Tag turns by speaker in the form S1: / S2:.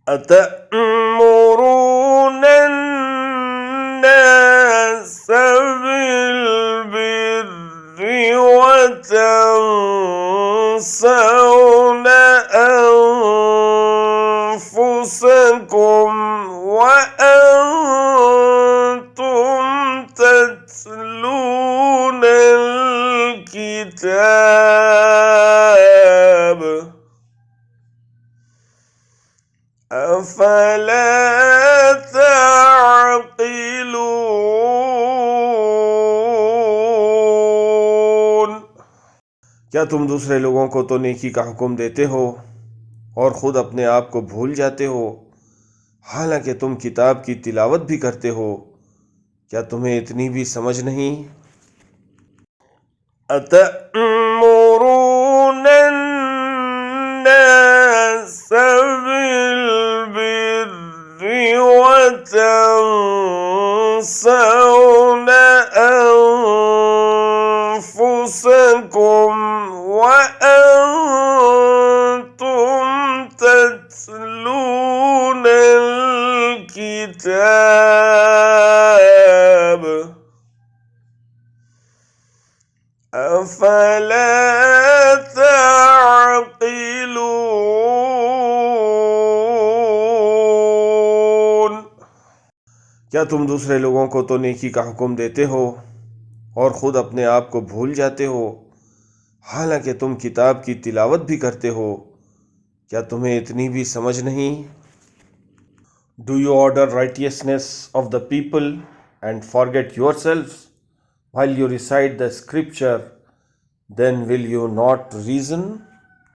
S1: أتأمرون الناس بالبر وتنسون أنفسكم وأنتم تتلون الكتاب أفلا تعقلون। क्या तुम दूसरे लोगों को तो नेकी का हुक्म देते हो और खुद अपने आप को भूल जाते हो, हालांकि तुम किताब की तिलावत भी करते हो। क्या तुम्हें इतनी भी समझ नहीं? أتأمرون الناس بالبر وتنسون أنفسكم وأنتم تتلون الكتاب أفلا تعقلون। क्या तुम दूसरे लोगों को तो नेकी का हुक्म देते हो और खुद अपने आप को भूल जाते हो, हालांकि तुम किताब की तिलावत भी करते हो। क्या तुम्हें इतनी भी समझ नहीं? Do you order righteousness of the people and forget yourselves while you recite the scripture? Then will you not reason?